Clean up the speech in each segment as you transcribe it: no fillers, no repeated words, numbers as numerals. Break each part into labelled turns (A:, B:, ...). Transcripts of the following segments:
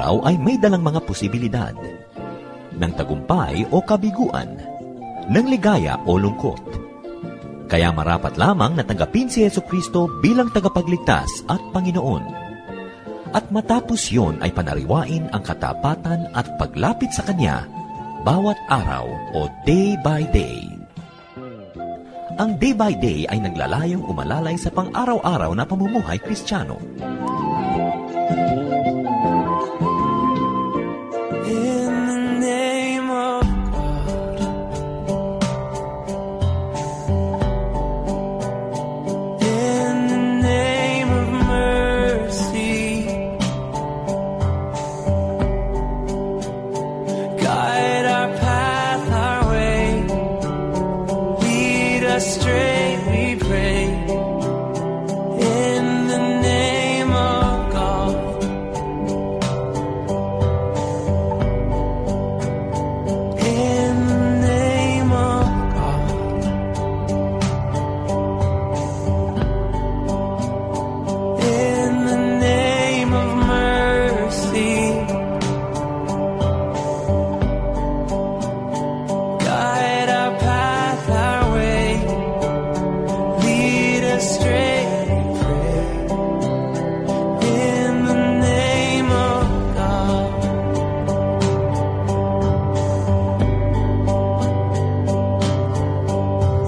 A: araw ay may dalang mga posibilidad ng tagumpay o kabiguan, ng ligaya o lungkot. Kaya marapat lamang na tanggapin si Jesucristo bilang tagapagligtas at Panginoon. At matapos yon ay panariwain ang katapatan at paglapit sa Kanya bawat araw o day by day. Ang day by day ay naglalayong umalalay sa pang-araw-araw na pamumuhay Kristiyano.
B: Straight we pray in the name of God. In the name of God. In the name of mercy. Guide our path, our way. Straight prayer in the name of God.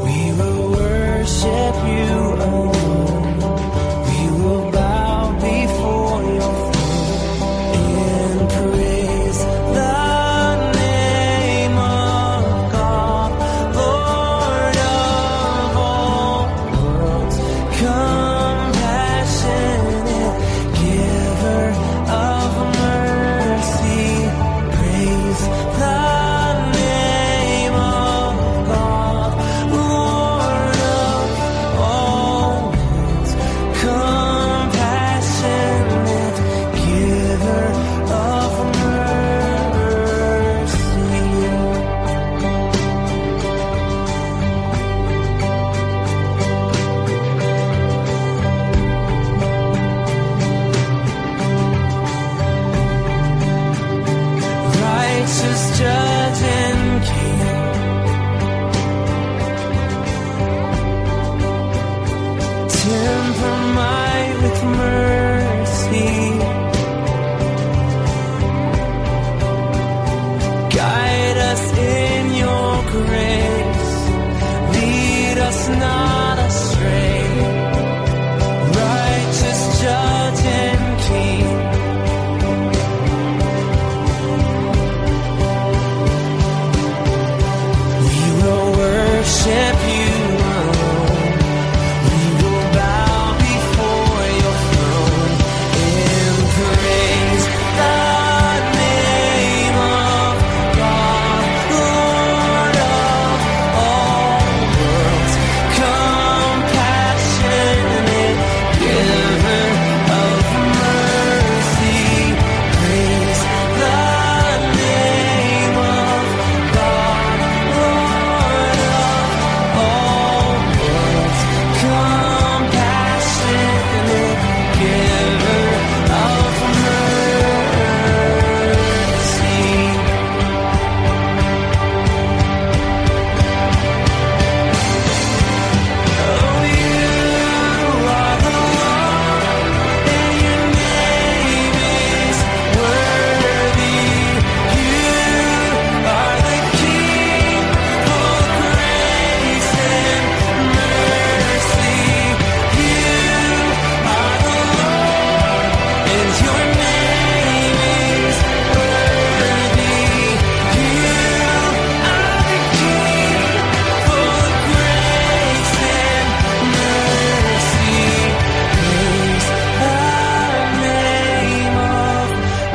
B: We will worship you alone. We will bow before your throne and praise the name of God, Lord of all worlds. Compassionate giver of mercy, praise the name of God, Lord of all worlds. Compassionate giver of mercy. Righteous judge and king, temper might with mercy, guide us in your grace, lead us not astray. Righteous judge and king, we will worship you alone. We will bow before your throne and praise the name of God, Lord of all worlds. Compassionate giver of mercy, praise the name of God, Lord of all worlds. Compassionate giver of mercy. Oh, you are the Lord, and your name is worthy. You are the King, full of grace and mercy. You are the Lord, and your name is worthy. You are the King, full of grace and mercy. Praise the name of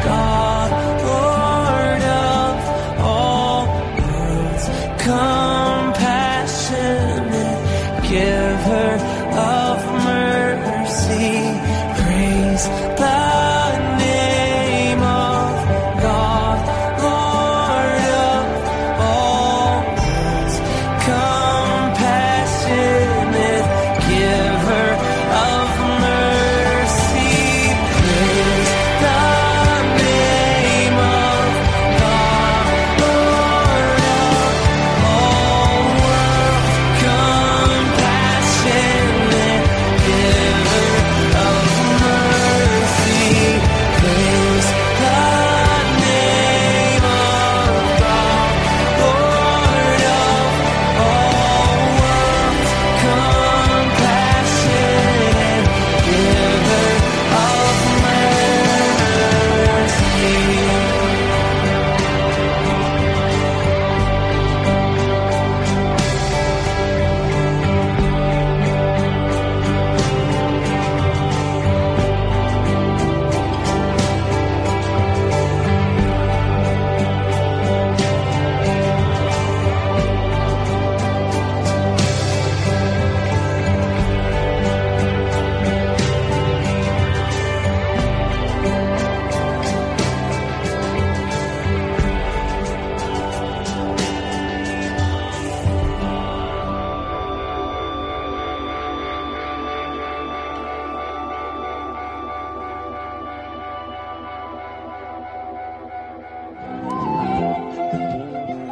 B: God, Lord of all worlds. Compassionate giver of mercy, praise the name of God, Lord of all worlds. Compassionate giver of mercy, praise the name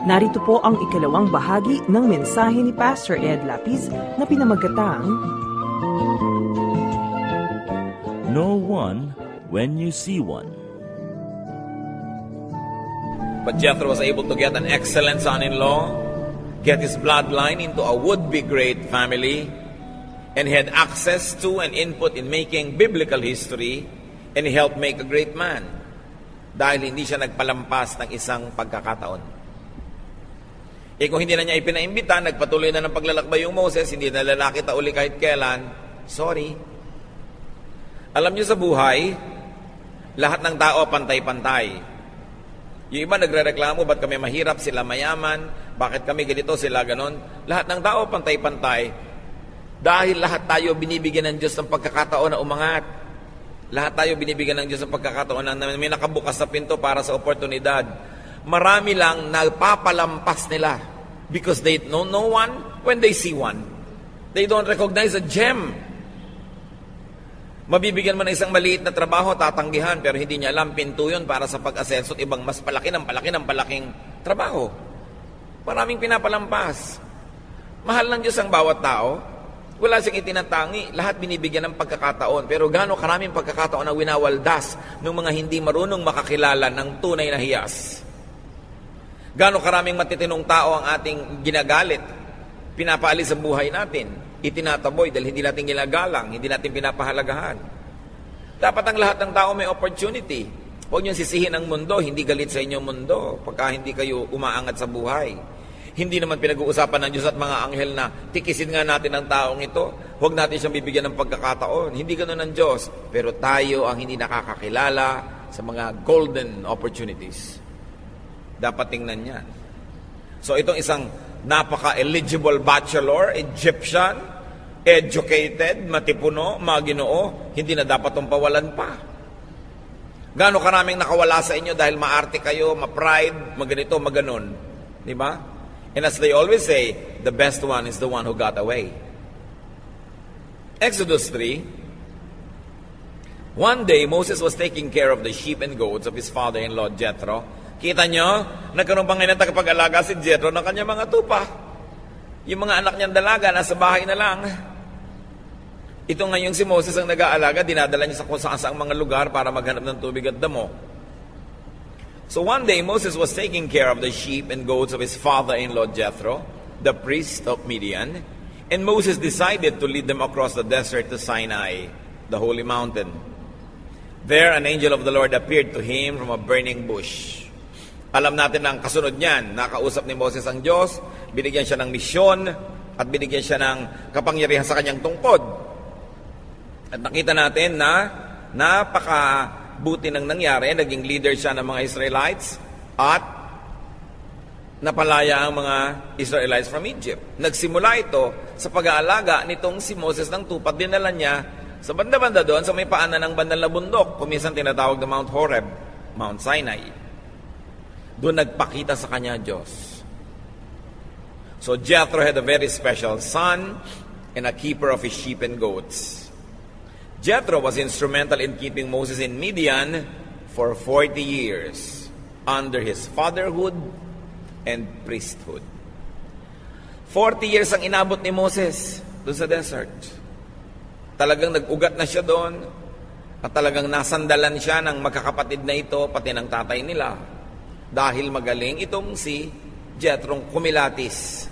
C: Narito po ang ikalawang bahagi ng mensahe ni Pastor Ed Lapis na pinamagatang
D: Know one when you see one.
E: But Jethro was able to get an excellent son-in-law, get his bloodline into a would-be great family, and he had access to and input in making biblical history, and he helped make a great man dahil hindi siya nagpalampas ng isang pagkakataon. Kung hindi na niya ipinaimbita, nagpatuloy na ng paglalakbay yung Moses, hindi na lalakita uli kahit kailan, sorry. Alam niyo sa buhay, lahat ng tao pantay-pantay. Yung iba nagrereklamo, ba't kami mahirap, sila mayaman, bakit kami ganito, sila ganon. Lahat ng tao pantay-pantay. Dahil lahat tayo binibigyan ng Diyos ng pagkakataon na umangat. Lahat tayo binibigyan ng Diyos ng pagkakataon na may nakabukas na pinto para sa oportunidad. Marami lang nagpapalampas nila because they know no one when they see one. They don't recognize a gem. Mabibigyan mo ng isang maliit na trabaho, tatanggihan, pero hindi niya alam pinto yun para sa pag-asenso at ibang mas palaki ng palaking trabaho. Maraming pinapalampas. Mahal ng Diyos ang bawat tao. Wala siyang itinatangi. Lahat binibigyan ng pagkakataon. Pero gaano karaming pagkakataon na winawaldas ng mga hindi marunong makakilala ng tunay na hiyas. Gaano karaming matitinong tao ang ating ginagalit, pinapaalis sa buhay natin, itinataboy dahil hindi natin ginagalang, hindi natin pinapahalagahan. Dapat ang lahat ng tao may opportunity. Huwag niyong sisihin ang mundo, hindi galit sa inyong mundo pagka hindi kayo umaangat sa buhay. Hindi naman pinag-uusapan ng Diyos at mga anghel na tikisin nga natin ang taong ito. Huwag natin siyang bibigyan ng pagkakataon. Hindi ganoon ang Diyos. Pero tayo ang hindi nakakakilala sa mga golden opportunities. Dapat tingnan yan. So itong isang napaka-eligible bachelor, Egyptian, educated, matipuno, maginoo, hindi na dapat itong pawalan pa. Gaano karaming nakawala sa inyo dahil maarte kayo, ma-pride, maganito, maganon. Di ba? And as they always say, the best one is the one who got away. Exodus 3. One day, Moses was taking care of the sheep and goats of his father-in-law Jethro. Kita nyo, nagkaroon pa ngayon ng tagapag-alaga si Jethro ng kanyang mga tupa. Yung mga anak niyang dalaga, nasa bahay na lang. Ito ngayong si Moses ang nag-aalaga, dinadala niya sa kung saan mga lugar para maghanap ng tubig at damo. So one day, Moses was taking care of the sheep and goats of his father-in-law Jethro, the priest of Midian, and Moses decided to lead them across the desert to Sinai, the holy mountain. There, an angel of the Lord appeared to him from a burning bush. Alam natin ang kasunod niyan, nakausap ni Moses ang Diyos, binigyan siya ng misyon, at binigyan siya ng kapangyarihan sa kanyang tungkod. At nakita natin na napakabuti ng nangyari, naging leader siya ng mga Israelites, at napalaya ang mga Israelites from Egypt. Nagsimula ito sa pag-aalaga nitong si Moses ng tupa, dinala niya sa banda-banda doon, sa may paanan ng bandang na bundok, kuminsan tinatawag na Mount Horeb, Mount Sinai. Doon nagpakita sa kanya Diyos. So Jethro had a very special son and a keeper of his sheep and goats. Jethro was instrumental in keeping Moses in Midian for 40 years under his fatherhood and priesthood. 40 years ang inabot ni Moses doon sa desert. Talagang nag-ugat na siya doon at talagang nasandalan siya ng magkakapatid na ito, pati ng tatay nila. Dahil magaling itong si Jethro kumilatis.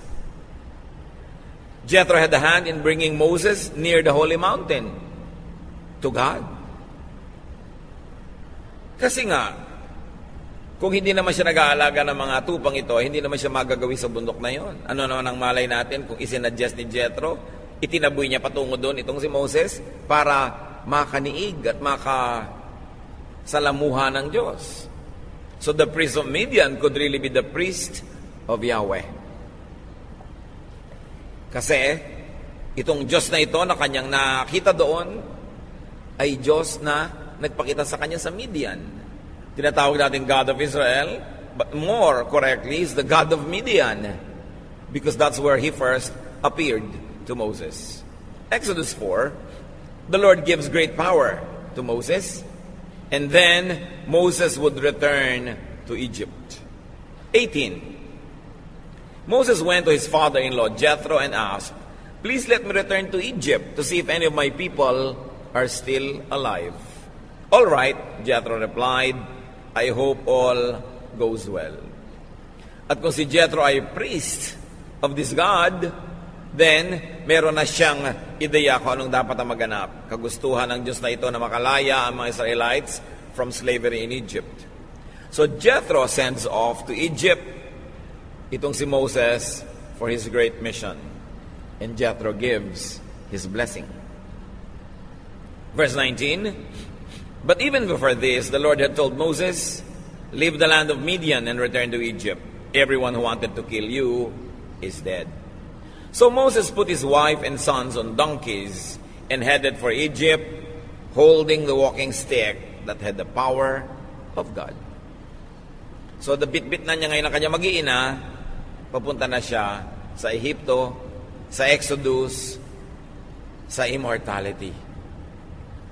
E: Jethro had a hand in bringing Moses near the holy mountain to God. Kasi nga, kung hindi naman siya nag-aalaga ng mga tupang ito, hindi naman siya magagawi sa bundok na yon. Ano naman ang malay natin kung isinadjust ni Jethro, itinaboy niya patungo doon itong si Moses para makaniig at makasalamuha ng Diyos. So the priest of Midian could really be the priest of Yahweh. Kasi itong Diyos na ito na kanyang nakita doon ay Diyos na nagpakita sa kanya sa Midian. Tinatawag natin God of Israel, but more correctly is the God of Midian, because that's where He first appeared to Moses. Exodus 4, the Lord gives great power to Moses, and then Moses would return to Egypt. 18. Moses went to his father-in-law Jethro and asked, "Please let me return to Egypt to see if any of my people are still alive." "All right," Jethro replied, "I hope all goes well." At kung si Jethro ay priest of this God, then meron na siyang ideya kung anong dapat ang maganap. Kagustuhan ng Diyos na ito na makalaya ang mga Israelites from slavery in Egypt. So Jethro sends off to Egypt itong si Moses for his great mission. And Jethro gives his blessing. Verse 19, "But even before this, the Lord had told Moses, 'Leave the land of Midian and return to Egypt. Everyone who wanted to kill you is dead.' So Moses put his wife and sons on donkeys and headed for Egypt, holding the walking stick that had the power of God." So the bit-bit na niya ngayon ang kanya mag-iina, papunta na siya sa Ehipto, sa Exodus, sa immortality.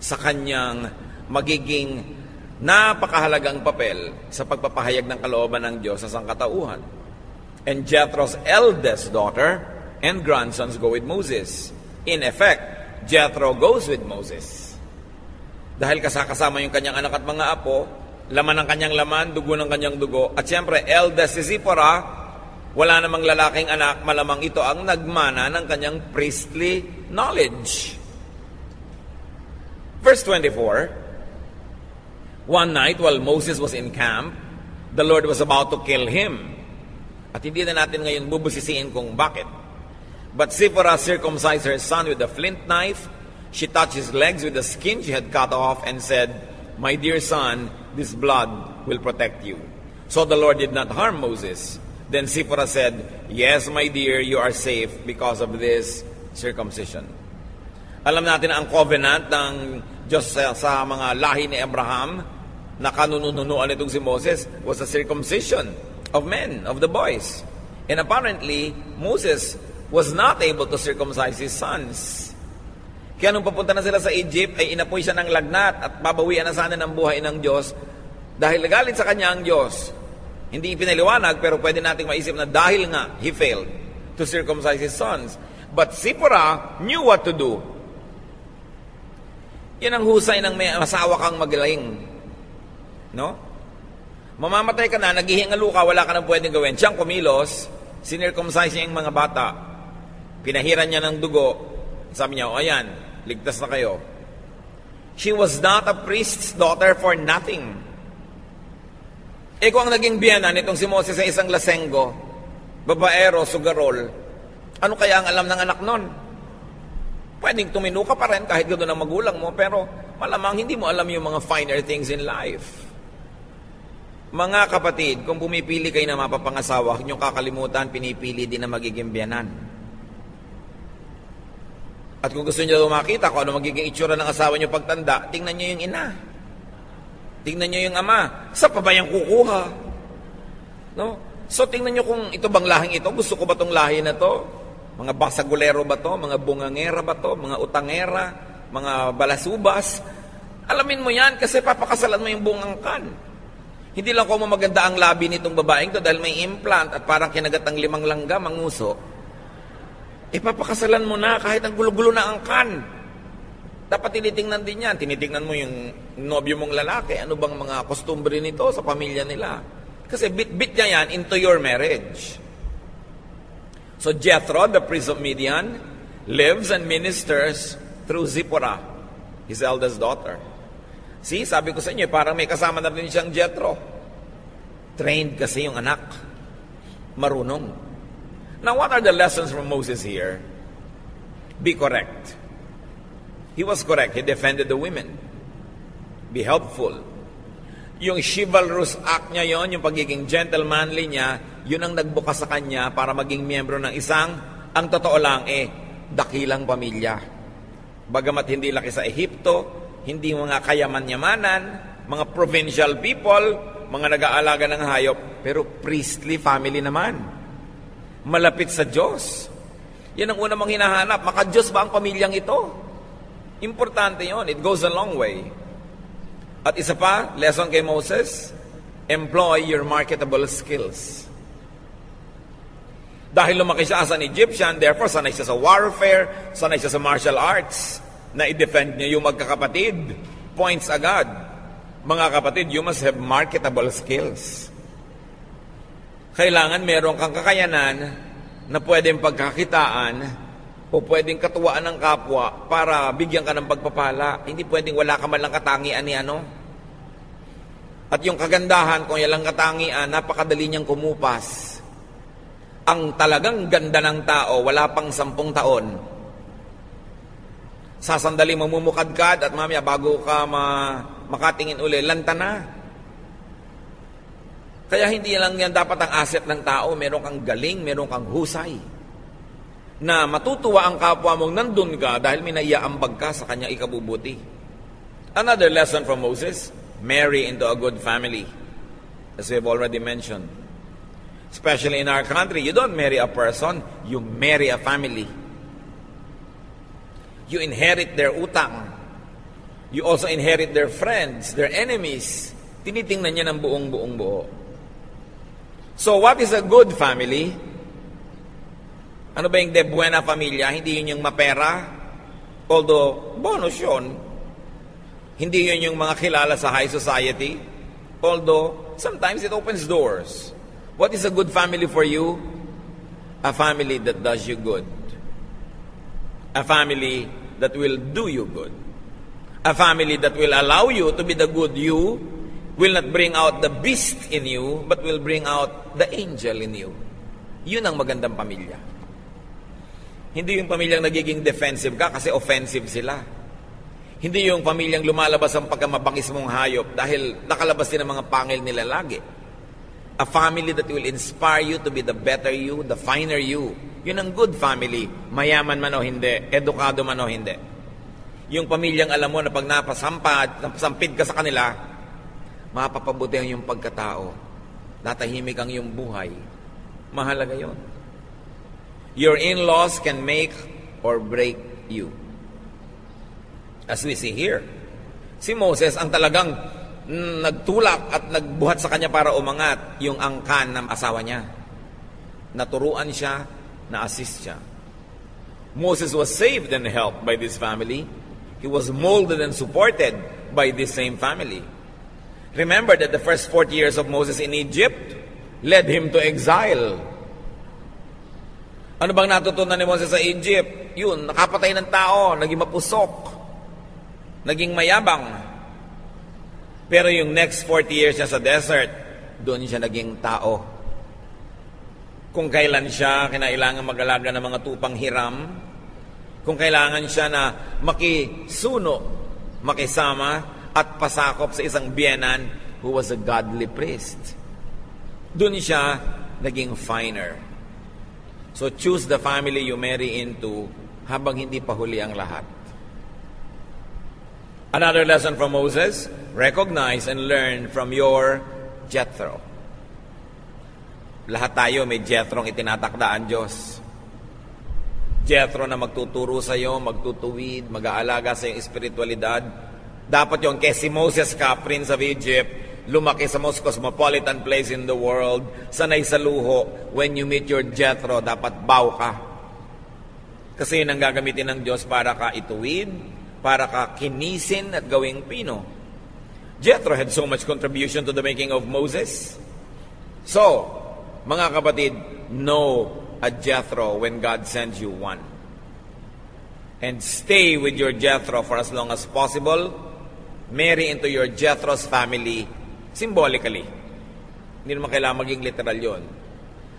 E: Sa kanyang magiging napakahalagang papel sa pagpapahayag ng kalooban ng Diyos sa sangkatauhan. And Jethro's eldest daughter and grandsons go with Moses. In effect, Jethro goes with Moses. Dahil kasama yung kanyang anak at mga apo, laman ng kanyang laman, dugo ng kanyang dugo, at siyempre, eldest si Zipporah, wala namang lalaking anak, malamang ito ang nagmana ng kanyang priestly knowledge. Verse 24, "One night while Moses was in camp, the Lord was about to kill him." At hindi na natin ngayon bubusisiin kung bakit. "But Zipporah circumcised her son with a flint knife. She touched his legs with the skin she had cut off and said, 'My dear son, this blood will protect you.' So the Lord did not harm Moses. Then Zipporah said, 'Yes, my dear, you are safe because of this circumcision.'" Alam natin na ang covenant ng Diyos sa mga lahi ni Abraham na kanununuan itong si Moses was the circumcision of men, of the boys. And apparently, Moses was not able to circumcise his sons. Kaya nung papunta na sila sa Egypt, ay inapoy siya ng lagnat at babawian na sana ng buhay ng Diyos dahil nagalit sa kanya ang Diyos. Hindi ipinaliwanag, pero pwede nating maisip na dahil nga, he failed to circumcise his sons. But Zipporah knew what to do. Yan ang husay ng may asawa kang magaling. No? Mamamatay ka na, naghihingalo ka, wala ka nang pwedeng gawin. Siyang kumilos, sinircumcise niya yung mga bata. Pinahiran niya ng dugo. Sabi niya, "O ayan, ligtas na kayo." She was not a priest's daughter for nothing. Kung ang naging biyana nitong si Moses ay isang lasenggo, babaero, sugarol, ano kaya ang alam ng anak nun? Pwedeng tumino ka pa rin kahit gano'n ang magulang mo, pero malamang hindi mo alam yung mga finer things in life. Mga kapatid, kung pumipili kayo na mapapangasawa, huwag niyong kakalimutan, pinipili din na magiging biyanan. At kung gusto niyo makita kung ano magiging itsura ng asawa niyo pagtanda, tingnan niyo yung ina. Tingnan niyo yung ama. Sa pa ba yung kukuha? No? So tingnan niyo kung ito bang lahing ito. Gusto ko ba itong lahi na to? Mga basagulero ba to? Mga bungangera ba to? Mga utangera? Mga balasubas? Alamin mo yan kasi papakasalan mo yung bungangkan. Hindi lang kung maganda ang labi nitong babaeng to dahil may implant at parang kinagat ng 5 langgam ang nguso. Papakasalan mo na kahit ang gulo-gulo na ang kan. Dapat tinitingnan din yan. Tinitingnan mo yung nobyo mong lalaki. Ano bang mga kostumbre nito sa pamilya nila? Kasi bit-bit niya yan into your marriage. So Jethro, the priest of Midian, lives and ministers through Zipporah, his eldest daughter. See, sabi ko sa inyo, parang may kasama na rin siyang Jethro. Trained kasi yung anak. Marunong. Now, what are the lessons from Moses here? Be correct. He was correct. He defended the women. Be helpful. Yung chivalrous act niya yon, yung pagiging gentlemanly niya, yun ang nagbukas sa kanya para maging miyembro ng isang, ang totoo lang dakilang pamilya. Bagamat hindi laki sa Ehipto, hindi mga kayaman-yamanan, mga provincial people, mga nag-aalaga ng hayop, pero priestly family naman. Malapit sa Diyos. Yan ang unang hinahanap. Maka-Diyos ba ang pamilyang ito? Importante yon. It goes a long way. At isa pa, lesson kay Moses, employ your marketable skills. Dahil lumaki siya as an Egyptian, therefore sanay siya sa warfare, sanay siya sa martial arts, na i-defend niya yung magkakapatid. Points agad. Mga kapatid, you must have marketable skills. Kailangan meron kang kakayanan na pwedeng pagkakitaan o pwedeng katuwaan ng kapwa para bigyan ka ng pagpapala. Hindi pwedeng wala ka man lang katangian ni ano. At yung kagandahan, kung yan lang katangian, napakadali niyang kumupas. Ang talagang ganda ng tao, wala pang 10 taon. Sa sandali mamumukadkad at mamaya bago ka makatingin uli, lanta na. Kaya hindi lang yan dapat ang asset ng tao. Meron kang galing, meron kang husay. Na matutuwa ang kapwa mong nandun ka dahil may naiaambag ka sa kanyang ikabubuti. Another lesson from Moses, marry into a good family. As we have already mentioned. Especially in our country, you don't marry a person, you marry a family. You inherit their utang. You also inherit their friends, their enemies. Tinitingnan niya ng buong buo. So, what is a good family? Ano ba yung de buena familia? Hindi yun yung mapera. Although, bonus yun. Hindi yun yung mga kilala sa high society. Although, sometimes it opens doors. What is a good family for you? A family that does you good. A family that will do you good. A family that will allow you to be the good you, will not bring out the beast in you, but will bring out the angel in you. Yun ang magandang pamilya. Hindi yung pamilyang nagiging defensive ka kasi offensive sila. Hindi yung pamilyang lumalabas ang pagkamabangis mong hayop dahil nakalabas din ang mga pangil nila lagi. A family that will inspire you to be the better you, the finer you. Yun ang good family. Mayaman man o hindi, edukado man o hindi. Yung pamilyang alam mo na pag napasampid ka sa kanila, mapapabuti ang yung pagkatao. Natahimik ang yung buhay. Mahalaga yun. Your in-laws can make or break you. As we see here, si Moses ang talagang nagtulak at nagbuhat sa kanya para umangat yung angkan ng asawa niya. Naturuan siya, na-assist siya. Moses was saved and helped by this family. He was molded and supported by this same family. Remember that the first 40 years of Moses in Egypt led him to exile. Ano bang natutunan ni Moses sa Egypt? Yun, nakapatay ng tao, naging mapusok, naging mayabang. Pero yung next 40 years niya sa desert, doon siya naging tao. Kung kailan siya kinailangan mag-alaga ng mga tupang hiram, kung kailangan siya na makisuno, makisama, at pasakop sa isang biyenan who was a godly priest. Doon siya naging finer. So choose the family you marry into habang hindi pa huli ang lahat. Another lesson from Moses, recognize and learn from your Jethro. Lahat tayo may Jethro ang itinatakdaan Diyos. Jethro na magtuturo sa iyo, magtutuwid, mag-aalaga sa iyong espiritualidad. Dapat yon kasi Moses ka, Prince of Egypt, lumaki sa most cosmopolitan place in the world, sanay sa luho. When you meet your Jethro, dapat bow ka. Kasi yun ang gagamitin ng Diyos para ka ituwid, para ka kinisin at gawing pino. Jethro had so much contribution to the making of Moses. So, mga kapatid, know a Jethro when God sends you one. And stay with your Jethro for as long as possible. Marry into your Jethro's family symbolically. Hindi naman kailangan maging literal yun.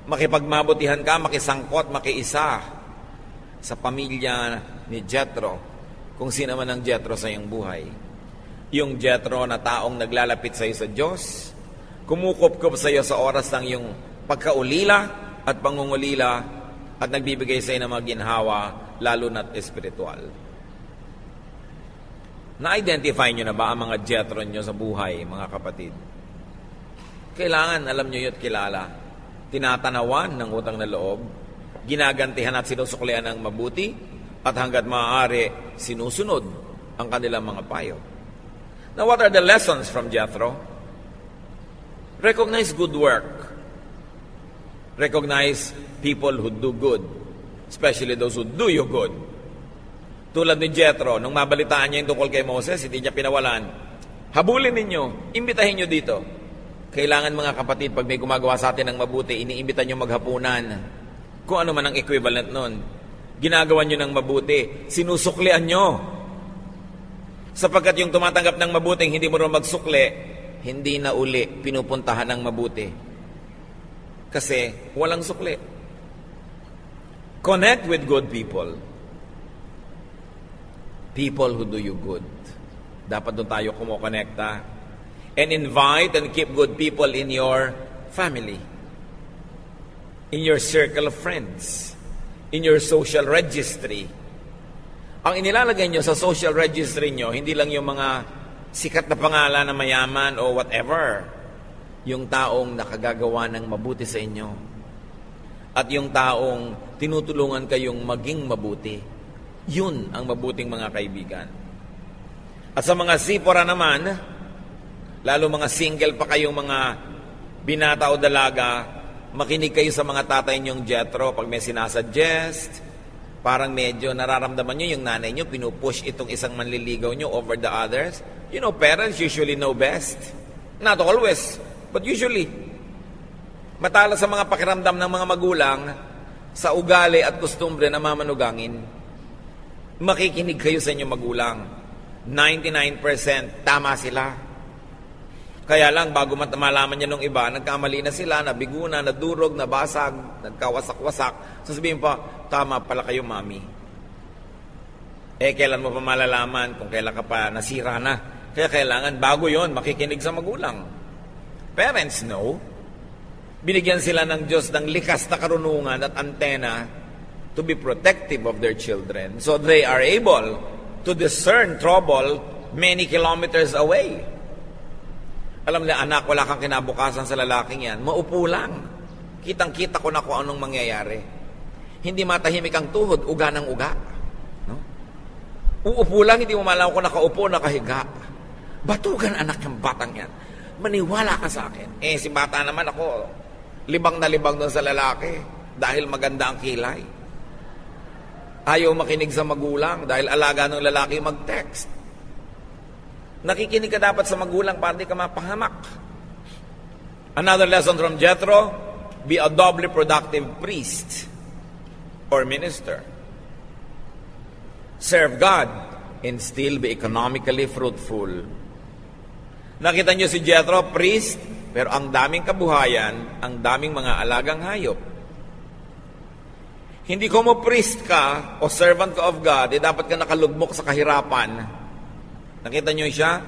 E: Makipagmabutihan ka, makisangkot, makiisa sa pamilya ni Jethro. Kung sino man ang Jethro sa iyong buhay. Yung Jethro na taong naglalapit sa iyo sa Diyos, kumukup-kup sa iyo sa oras ng iyong pagkaulila at pangungulila at nagbibigay sa iyo ng mga ginhawa, lalo na't espiritual. Na-identify nyo na ba ang mga Jethro nyo sa buhay, mga kapatid? Kailangan, alam nyo yun at kilala. Tinatanawan ng utang na loob, ginagantihan at sinusuklian ng mabuti, at hanggat maaari, sinusunod ang kanilang mga payo. Now, what are the lessons from Jethro? Recognize good work. Recognize people who do good, especially those who do you good. Tulad ni Jethro, nung mabalitaan niya yung tungkol kay Moses, hindi niya pinawalan. Habulin ninyo, imbitahin nyo dito. Kailangan mga kapatid, pag may gumagawa sa atin ng mabuti, iniimbita nyo maghapunan. Kung ano man ang equivalent nun. Ginagawa nyo ng mabuti, sinusuklian nyo. Sapagkat yung tumatanggap ng mabuting hindi mo rin magsukli, hindi na uli pinupuntahan ng mabuti. Kasi walang sukli. Connect with good people. People who do you good. Dapat doon tayo kumukonekta. And invite and keep good people in your family. In your circle of friends. In your social registry. Ang inilalagay nyo sa social registry nyo, hindi lang yung mga sikat na pangalan na mayaman o whatever. Yung taong nakagagawa ng mabuti sa inyo. At yung taong tinutulungan kayong maging mabuti. Yun ang mabuting mga kaibigan. At sa mga sipora naman, lalo mga single pa kayong mga binata o dalaga, makinig kayo sa mga tatay niyong Jethro pag may sinasuggest. Parang medyo nararamdaman nyo yung nanay nyo, pinupush itong isang manliligaw nyo over the others. You know, parents usually know best. Not always, but usually. Matala sa mga pakiramdam ng mga magulang, sa ugali at kostumbre na mamanugangin, makikinig kayo sa inyong magulang. 99% tama sila. Kaya lang, bago malaman niya nung iba, nagkamali na sila, nabigo na, nadurog, nabasag, nagkawasak-wasak. Sasabihin pa, tama pala kayo, mami. Kailan mo pa malalaman kung kailan ka pa nasira na? Kaya kailangan, bago yon makikinig sa magulang. Parents know. Binigyan sila ng Diyos ng likas na karunungan at antena to be protective of their children. So they are able to discern trouble many kilometers away. Alam nila, anak, wala kang kinabukasan sa lalaking yan. Maupo lang. Kitang-kita ko na kung anong mangyayari. Hindi matahimik ang tuhod, uga ng uga. No? Uupo lang, hindi mo malaman kung nakaupo, nakahiga. Batugan, anak, yung batang yan. Maniwala ka sa akin. Si bata naman ako, libang na libang doon sa lalaki dahil maganda ang kilay. Ayaw makinig sa magulang dahil alaga ng lalaki mag-text. Nakikinig ka dapat sa magulang para di ka mapahamak. Another lesson from Jethro, be a doubly productive priest or minister. Serve God and still be economically fruitful. Nakita niyo si Jethro, priest, pero ang daming kabuhayan, ang daming mga alagang hayop. Hindi ko mo priest ka o servant ka of God, dapat ka nakalugmok sa kahirapan. Nakita niyo siya?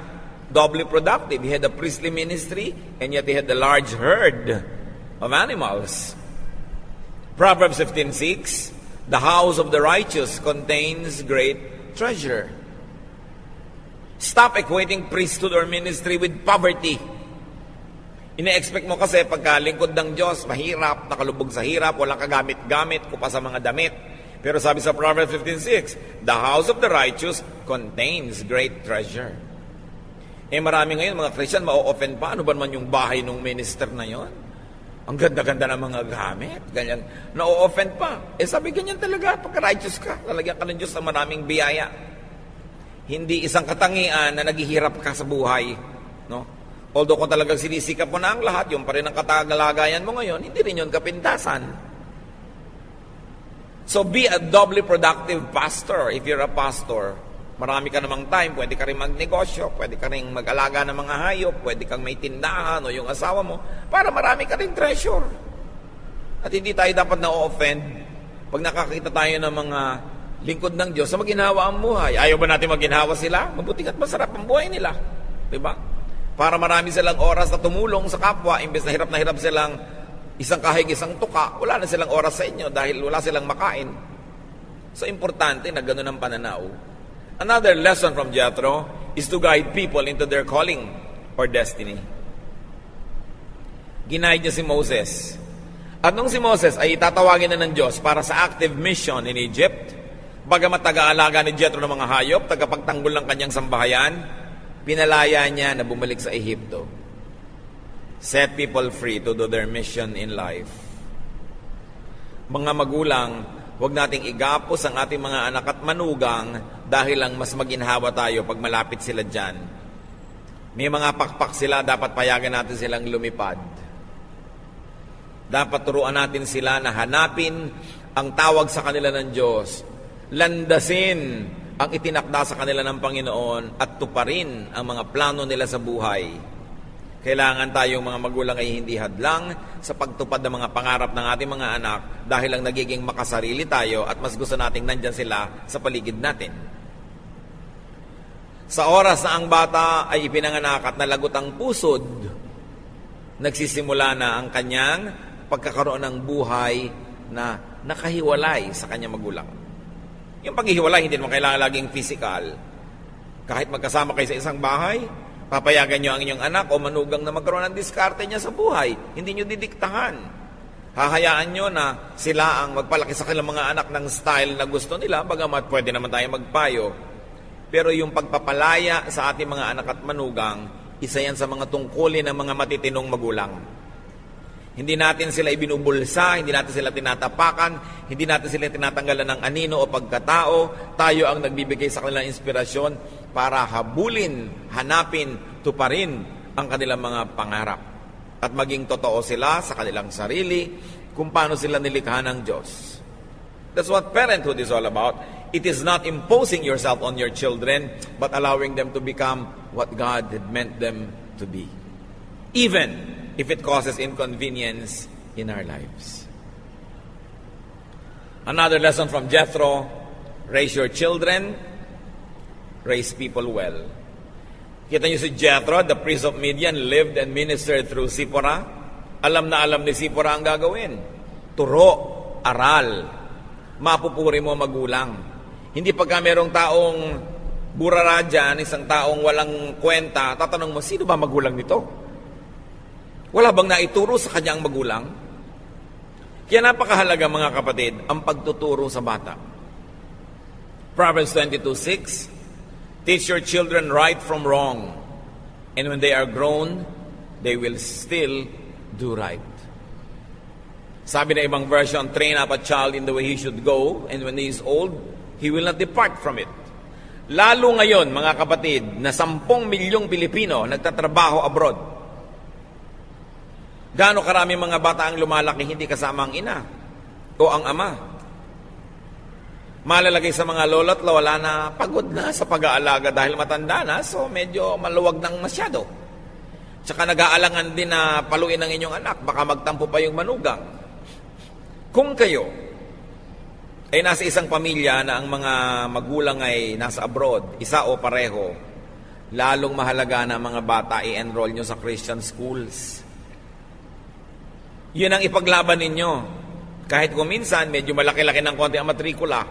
E: Doubly productive. He had a priestly ministry and yet he had a large herd of animals. Proverbs 15:6, the house of the righteous contains great treasure. Stop equating priesthood or ministry with poverty. Ine-expect mo kasi pagkalingkod ng Diyos, mahirap, nakalubog sa hirap, walang kagamit-gamit, kupa sa mga damit. Pero sabi sa Proverbs 15:6, the house of the righteous contains great treasure. Marami ngayon, mga Christian, ma-offend pa. Ano ba naman yung bahay ng minister na yon? Ang ganda-ganda ng mga gamit. Ganyan. Na-offend pa. Sabi ganyan talaga, pagka-righteous ka. Lalagyan ka ng Diyos ng maraming biyaya. Hindi isang katangian na naghihirap ka sa buhay. No? Although kung talagang sinisikap mo na ang lahat, yung pa rin ang katagalagayan mo ngayon, hindi rin yun kapintasan. So be a doubly productive pastor. If you're a pastor, marami ka namang time, pwede ka rin magnegosyo, pwede ka rin mag-alaga ng mga hayop, pwede kang may tindahan o yung asawa mo, para marami ka rin treasure. At hindi tayo dapat na-offend pag nakakita tayo ng mga lingkod ng Diyos na maginhawa ang buhay. Ayaw ba natin maginhawa sila? Mabuti at masarap ang buhay nila. Diba? Para marami silang oras na tumulong sa kapwa, imbes na hirap silang isang kahig, isang tuka, wala na silang oras sa inyo dahil wala silang makain. So, importante na gano'n ang pananaw. Another lesson from Jethro is to guide people into their calling or destiny. Ginaid niya si Moses. At nung si Moses ay itatawagin na ng Diyos para sa active mission in Egypt, bagamat taga-alaga ni Jethro ng mga hayop, tagapagtanggol ng kanyang sambahayan, pinalaya niya na bumalik sa Ehipto. Set people free to do their mission in life. Mga magulang, huwag nating igapos ang ating mga anak at manugang dahil lang mas maginhawa tayo pag malapit sila dyan. May mga pakpak sila, dapat payagan natin silang lumipad. Dapat turuan natin sila na hanapin ang tawag sa kanila ng Diyos. Landasin ang itinakda sa kanila ng Panginoon at tuparin ang mga plano nila sa buhay. Kailangan tayong mga magulang ay hindi hadlang sa pagtupad ng mga pangarap ng ating mga anak dahil lang nagiging makasarili tayo at mas gusto nating nandyan sila sa paligid natin. Sa oras na ang bata ay ipinanganak at nalagot ang pusod, nagsisimula na ang kanyang pagkakaroon ng buhay na nakahiwalay sa kanyang magulang. Yung paghihiwalay, hindi naman kailangan laging physical. Kahit magkasama kayo sa isang bahay, papayagan nyo ang inyong anak o manugang na magkaroon ng diskarte niya sa buhay. Hindi nyo didiktahan. Hahayaan nyo na sila ang magpalaki sa kanilang mga anak ng style na gusto nila, bagamat pwede naman tayo magpayo. Pero yung pagpapalaya sa ating mga anak at manugang, isa yan sa mga tungkulin ng mga matitinong magulang. Hindi natin sila ibinubulsa, hindi natin sila tinatapakan, hindi natin sila tinatanggalan ng anino o pagkatao. Tayo ang nagbibigay sa kanilang inspirasyon para habulin, hanapin, tuparin ang kanilang mga pangarap. At maging totoo sila sa kanilang sarili kung paano sila nilikha ng Diyos. That's what parenthood is all about. It is not imposing yourself on your children, but allowing them to become what God had meant them to be. Even if it causes inconvenience in our lives. Another lesson from Jethro, raise your children, raise people well. Kita niyo si Jethro, the priest of Midian, lived and ministered through Sipporah. Alam na alam ni Sipporah ang gagawin. Turo, aral, mapupuri mo magulang. Hindi pagka merong taong burara dyan, isang taong walang kwenta, tatanong mo, sino ba magulang nito? Wala bang naituro sa kanyang magulang? Kaya napakahalaga mga kapatid, ang pagtuturo sa bata. Proverbs 22:6, teach your children right from wrong, and when they are grown, they will still do right. Sabi na ibang version, train up a child in the way he should go, and when he is old, he will not depart from it. Lalo ngayon, mga kapatid, na 10 milyong Pilipino nagtatrabaho abroad. Gaano karami mga bata ang lumalaki hindi kasama ang ina o ang ama. Malalagay sa mga lolo't lola na pagod na sa pag-aalaga dahil matanda na, so medyo maluwag ng masyado. Tsaka nag-aalangan din na paluin ng inyong anak, baka magtampo pa yung manugang. Kung kayo ay nasa isang pamilya na ang mga magulang ay nasa abroad, isa o pareho, lalong mahalaga na mga bata i-enroll nyo sa Christian schools. Yun ang ipaglaban ninyo. Kahit kung minsan, medyo malaki-laki ng konti ang matrikula.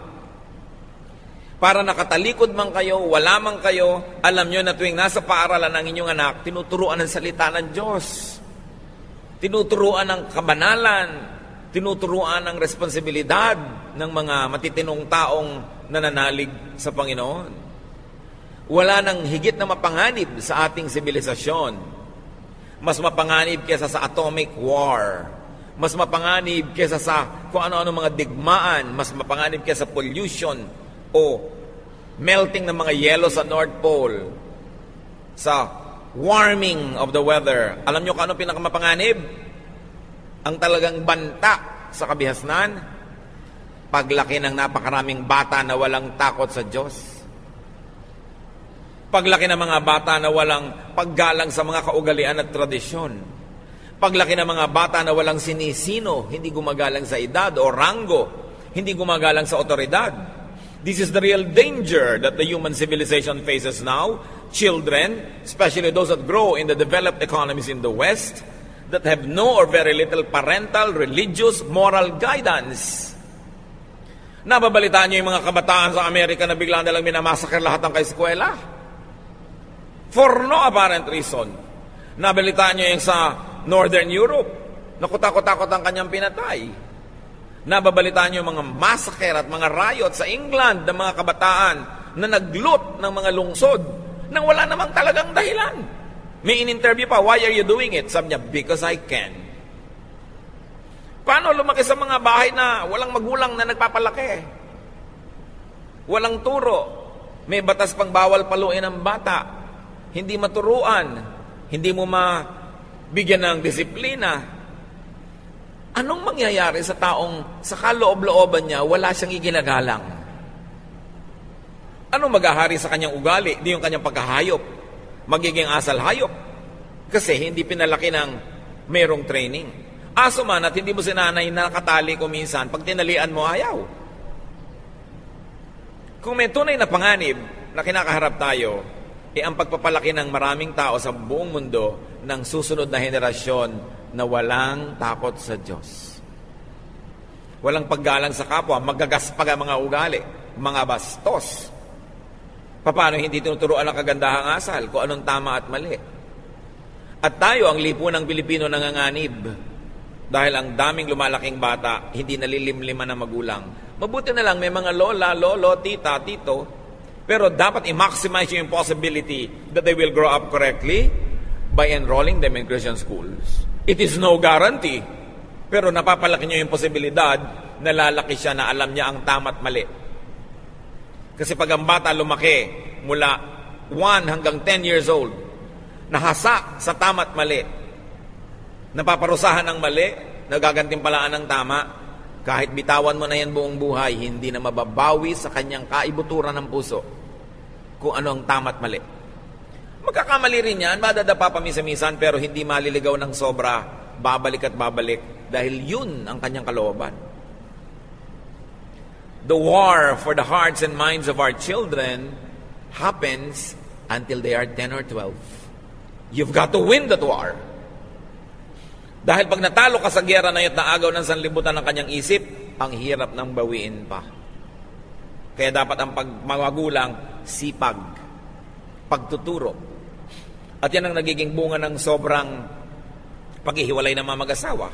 E: Para nakatalikod man kayo, wala man kayo, alam nyo na tuwing nasa paaralan ng inyong anak, tinuturuan ng salita ng Diyos. Tinuturuan ng kabanalan. Tinuturuan ng responsibilidad ng mga matitinong taong nananalig sa Panginoon. Wala nang higit na mapanganib sa ating sibilisasyon. Mas mapanganib kesa sa atomic war. Mas mapanganib kesa sa kung ano-ano mga digmaan. Mas mapanganib kesa pollution o melting ng mga yelo sa North Pole. Sa warming of the weather. Alam nyo kung ano pinakamapanganib? Ang talagang banta sa kabihasnan? Paglaki ng napakaraming bata na walang takot sa Diyos. Paglaki ng mga bata na walang paggalang sa mga kaugalian at tradisyon. Paglaki ng mga bata na walang sinisino, hindi gumagalang sa edad o ranggo, hindi gumagalang sa otoridad. This is the real danger that the human civilization faces now. Children, especially those that grow in the developed economies in the West, that have no or very little parental, religious, moral guidance. Nababalitaan niyo yung mga kabataan sa Amerika na bigla na lang minamasakar lahat ng kaeskwela. For no apparent reason. Nabalitaan niyo yung sa Northern Europe, nakutakot-takot ang kanyang pinatay. Nababalitaan niyo yung mga massacre at mga riot sa England ng mga kabataan na nagloot ng mga lungsod nang wala namang talagang dahilan. May in-interview pa, why are you doing it? Sabi niya, because I can. Paano lumaki sa mga bahay na walang magulang na nagpapalaki? Walang turo. May batas pang bawal paluin ng bata. Hindi maturuan. Hindi mo mabigyan ng disiplina. Anong mangyayari sa taong sa kaloob-looban niya, wala siyang iginagalang? Anong maghahari sa kanyang ugali? Di yung kanyang pagkahayop. Magiging asal hayop. Kasi hindi pinalaki ng mayroong training. Aso man at hindi mo sinanay na nakatali ko minsan, pag tinalian mo, ayaw. Kung may tunay na panganib na kinakaharap tayo, ang pagpapalaki ng maraming tao sa buong mundo ng susunod na henerasyon na walang takot sa Diyos. Walang paggalang sa kapwa, magagaspag ang mga ugali, mga bastos. Paano hindi tinuturuan ang kagandahang asal kung anong tama at mali? At tayo, ang lipunang Pilipino, nanganganib dahil ang daming lumalaking bata, hindi nalilimliman ng magulang. Mabuti na lang may mga lola, lolo, tita, tito, pero dapat i-maximize yung possibility that they will grow up correctly by enrolling them in Christian schools. It is no guarantee, pero napapalaki nyo yung posibilidad na lalaki siya na alam niya ang tama't mali. Kasi pag ang bata lumaki mula 1 hanggang 10 years old, nahasa sa tama't mali, napaparusahan ng mali, nagagantimpalaan ng tama, kahit bitawan mo na yan buong buhay, hindi na mababawi sa kanyang kaibuturan ng puso kung ano ang tama't mali. Magkakamali rin yan, madadapa pamisa-misan, pero hindi maliligaw ng sobra, babalik at babalik, dahil yun ang kanyang kalooban. The war for the hearts and minds of our children happens until they are 10 or 12. You've got to win that war. Dahil pag natalo ka sa giyera na yun at naagaw ng sanlibutan ng kanyang isip, ang hirap ng bawiin pa. Kaya dapat ang pagmagulang, sipag, pagtuturo. At yan ang nagiging bunga ng sobrang paghihiwalay ng mga mag-asawa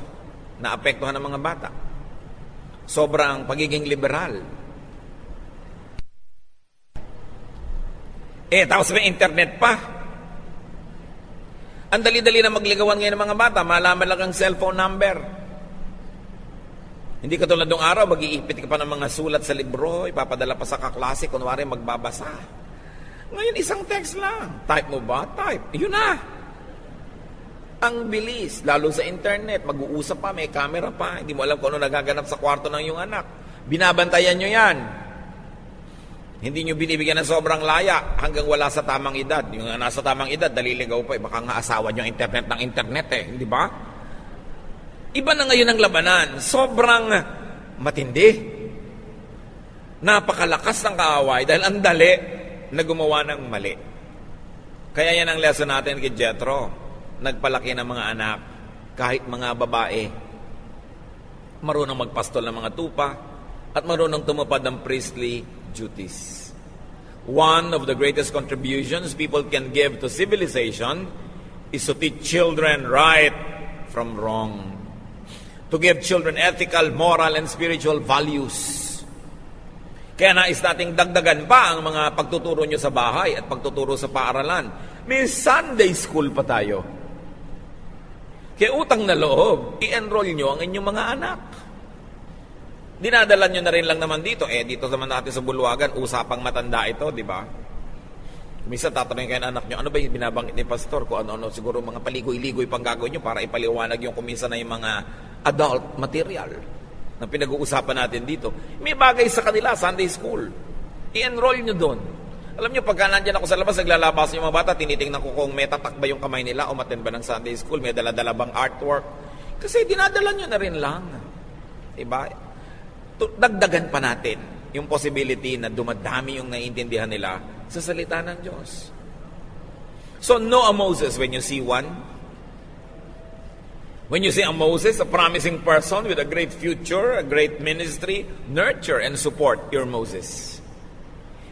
E: na apektuhan ng mga bata. Sobrang pagiging liberal. Tapos may internet pa. Ang dali-dali na magligawan ngayon ng mga bata, malaman lang ang cellphone number. Hindi katulad nung araw, mag-iipit ka pa ng mga sulat sa libro, ipapadala pa sa kaklase, kunwari magbabasa. Ngayon, isang text lang. Type mo ba? Type. Yun na. Ang bilis. Lalo sa internet, mag-uusap pa, may camera pa. Hindi mo alam kung ano nagaganap sa kwarto ng iyong anak. Binabantayan nyo yan. Hindi nyo binibigyan ng sobrang laya hanggang wala sa tamang edad. Yung nasa tamang edad, daliligaw pa. Baka nga asawa nyo internet ng internet Hindi ba? Iba na ngayon ang labanan. Sobrang matindi. Napakalakas ng kaaway dahil ang dali na gumawa ng mali. Kaya yan ang lesson natin kay Jethro. Nagpalaki ng mga anak, kahit mga babae. Marunong magpastol ng mga tupa at marunong tumupad ng priestly duties. One of the greatest contributions people can give to civilization is to teach children right from wrong. To give children ethical, moral, and spiritual values. Kaya nais nating dagdagan pa ang mga pagtuturo nyo sa bahay at pagtuturo sa paaralan. May Sunday school pa tayo. Kaya utang na loob, i-enroll nyo ang inyong mga anak. Dinadala nyo na rin lang naman dito. Dito naman natin sa Bulwagan, usapang matanda ito, di ba? Minsan tatanungin kayo ng anak nyo, ano ba yung binabanggit ni Pastor? Kung ano-ano, siguro mga paligoy-ligoy pang gagawin nyo para ipaliwanag yung kuminsan na yung mga adult material na pinag-uusapan natin dito. May bagay sa kanila, Sunday school. I-enroll nyo doon. Alam nyo, pagka nandyan ako sa labas, naglalabas yung mga bata, tinitingnan ko kung may tatak ba yung kamay nila o matin ba ng Sunday school, may dala-dala bang artwork. Kasi dinadala nyo na rin lang. Diba? Dagdagan pa natin yung possibility na dumadami yung naiintindihan nila sa salita ng Diyos. So, know a Moses when you see one. When you see a Moses, a promising person with a great future, a great ministry, nurture and support your Moses.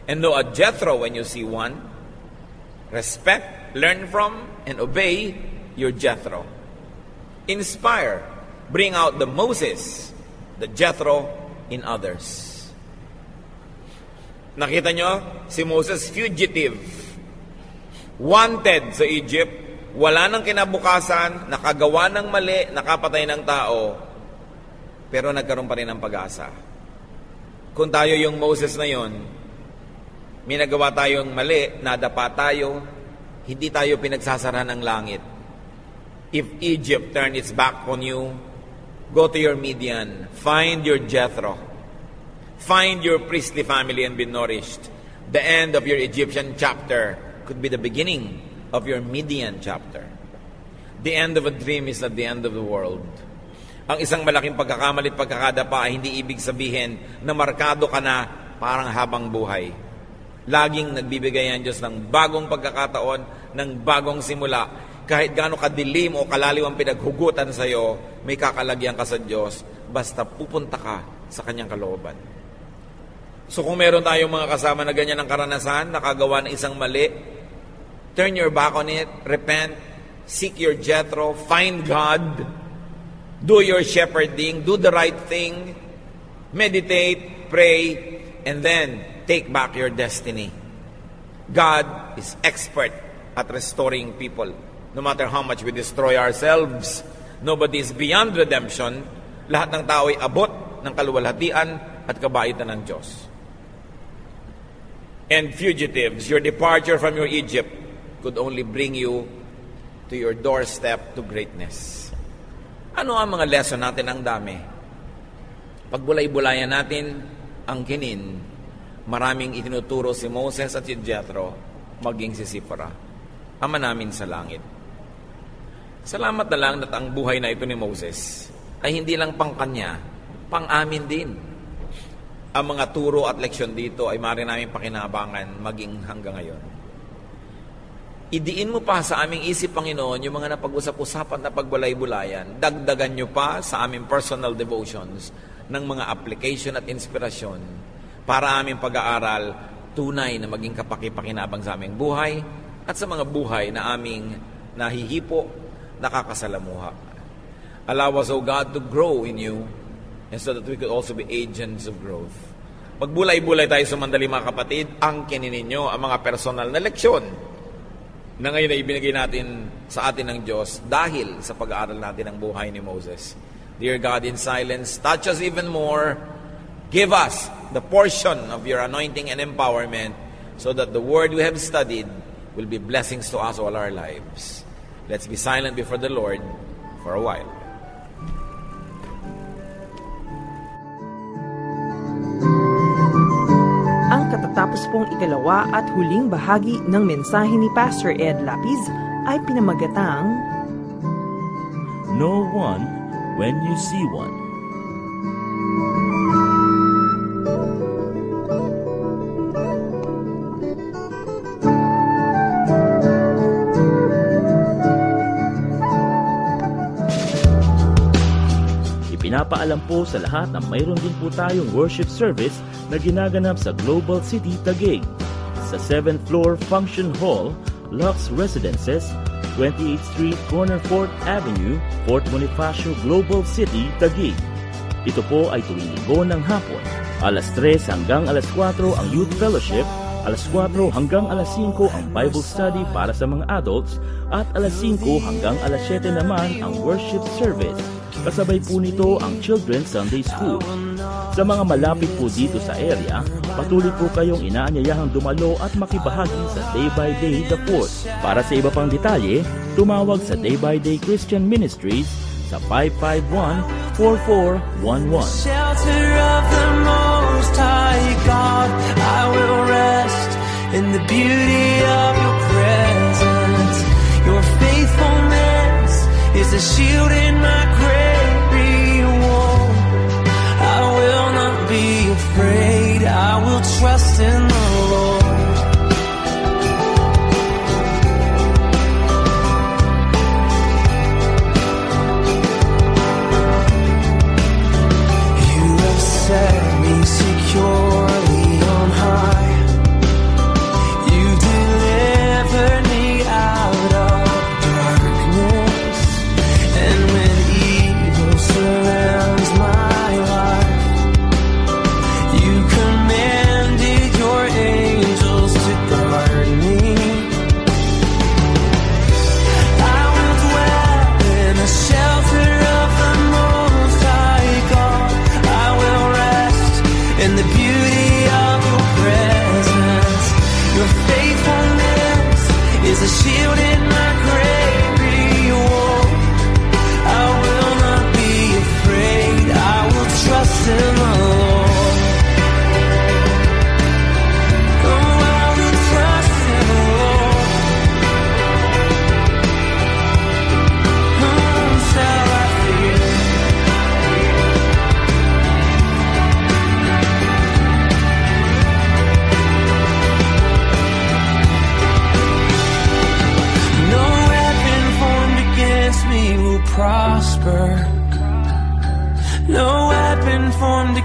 E: And know a Jethro when you see one. Respect, learn from, and obey your Jethro. Inspire, bring out the Moses, the Jethro in others. Nakita nyo? Si Moses, fugitive. Wanted sa Egypt. Wala nang kinabukasan, nakagawa ng mali, nakapatay ng tao. pero nagkaroon pa rin ng pag-asa. Kung tayo yung Moses na yon, may nagawa tayong mali, nadapa tayo, hindi tayo pinagsasara ng langit. If Egypt turned its back on you, go to your Midian, find your Jethro, find your priestly family and be nourished. The end of your Egyptian chapter could be the beginning of your Midian chapter. The end of a dream is not the end of the world. Ang isang malaking pagkakamali at pagkakadapa ay hindi ibig sabihin na markado ka na parang habang buhay. Laging nagbibigay ang Diyos ng bagong pagkakataon, ng bagong simula. Kahit gaano kadilim o kalaliw ang pinaghugutan sa iyo, may kakalagyan ka sa Diyos basta pupunta ka sa Kanyang kalooban. So kung meron tayong mga kasama na ganyan ang karanasan, nakagawa ng isang mali, turn your back on it, repent, seek your Jethro, find God, do your shepherding, do the right thing, meditate, pray, and then take back your destiny. God is expert at restoring people. No matter how much we destroy ourselves, nobody is beyond redemption. Lahat ng tao ay abot ng kaluwalhatian at kabaitan ng Diyos. And fugitives, your departure from your Egypt could only bring you to your doorstep to greatness. Ano ang mga lesson natin? Ang dami. Pagbulay-bulayan natin ang kinin, maraming itinuturo si Moses at si Jethro, maging si Sipora, ama namin sa langit. Salamat na lang na ang buhay na ito ni Moses ay hindi lang pang kanya, pang amin din. Ang mga turo at leksyon dito ay maaari namin pakinabangan maging hanggang ngayon. Idiin mo pa sa aming isip, Panginoon, yung mga napag-usap-usapan na pagbulay-bulayan. Dagdagan nyo pa sa aming personal devotions ng mga application at inspirasyon para aming pag-aaral tunay na maging kapaki-pakinabang sa aming buhay at sa mga buhay na aming nahihipo, nakakasalamuha. Allow us, O God, to grow in you and so that we could also be agents of growth. Magbulay-bulay tayo sumandali, mga kapatid, ang kinininyo ang mga personal na leksyon na ngayon ay ibinigay natin sa atin ng Diyos dahil sa pag-aaral natin ng buhay ni Moses. Dear God, in silence, touch us even more. Give us the portion of your anointing and empowerment so that the word we have studied will be blessings to us all our lives. Let's be silent before the Lord for a while.
C: Ang katatapos pong ikalawa at huling bahagi ng mensahe ni Pastor Ed Lapiz ay pinamagatang
D: Know one when you see one. Pinapaalam po sa lahat na mayroon din po tayong worship service na ginaganap sa Global City, Taguig. Sa 7th floor Function Hall, Lux Residences, 28th Street, Corner 4th Avenue, Fort Bonifacio, Global City, Taguig. Ito po ay tuwing linggo ng hapon. Alas 3 hanggang alas 4 ang Youth Fellowship, alas 4 hanggang alas 5 ang Bible Study para sa mga adults, at alas 5 hanggang alas 7 naman ang worship service. Kasabay po nito ang Children's Sunday School. Sa mga malapit po dito sa area, patuloy po kayong inaanyayahang dumalo at makibahagi sa Day by Day The Force. Para sa iba pang detalye, tumawag sa Day by Day Christian Ministries sa 551-4411.
B: Shelter of the Most High God, I will rest in the beauty of your presence. Your faithfulness is a shield in my great reward. I will not be afraid, I will trust in the Lord. You have set me securely on high. You delivered me out of darkness, and when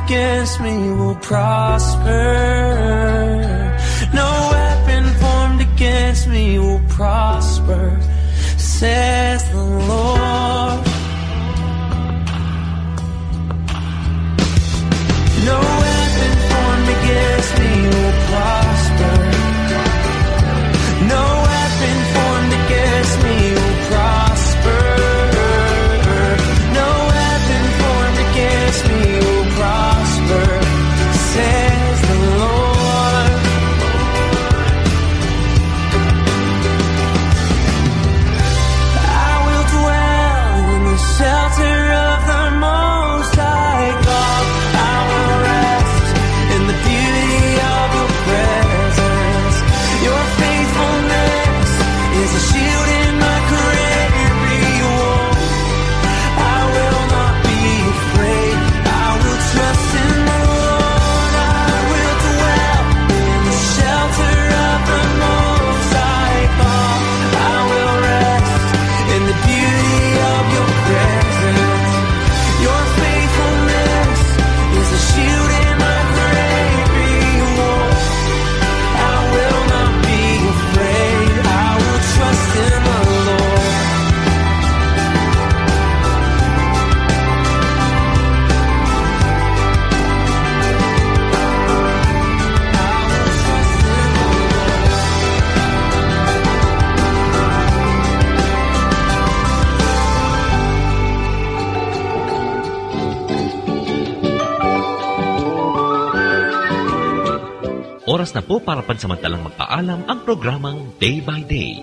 B: against me will prosper. No weapon formed against me will prosper, says the Lord. No weapon formed against me will prosper. No weapon formed against me will prosper. No weapon formed against me will prosper, says the Lord. I will dwell in the shelter of the Most High God. I will rest in the beauty of your presence. Your faithfulness is a shield in my great wall. I will not be afraid. I will trust in the Lord. I will dwell in the shelter of the Most High God. I will rest in the beauty of your presence. Your faithfulness is a shield in my great wall. I will not be afraid. I will trust in the Lord.
A: Oras na po para pansamantalang magpaalam ang programang Day by Day.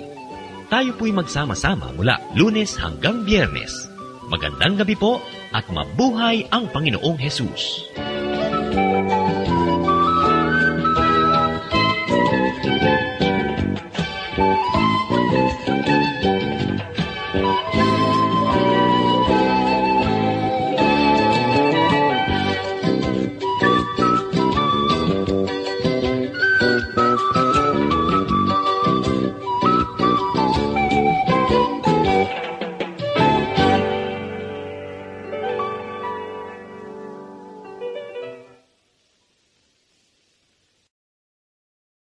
A: Tayo po'y magsama-sama mula Lunes hanggang Biyernes. Magandang gabi po at mabuhay ang Panginoong Hesus.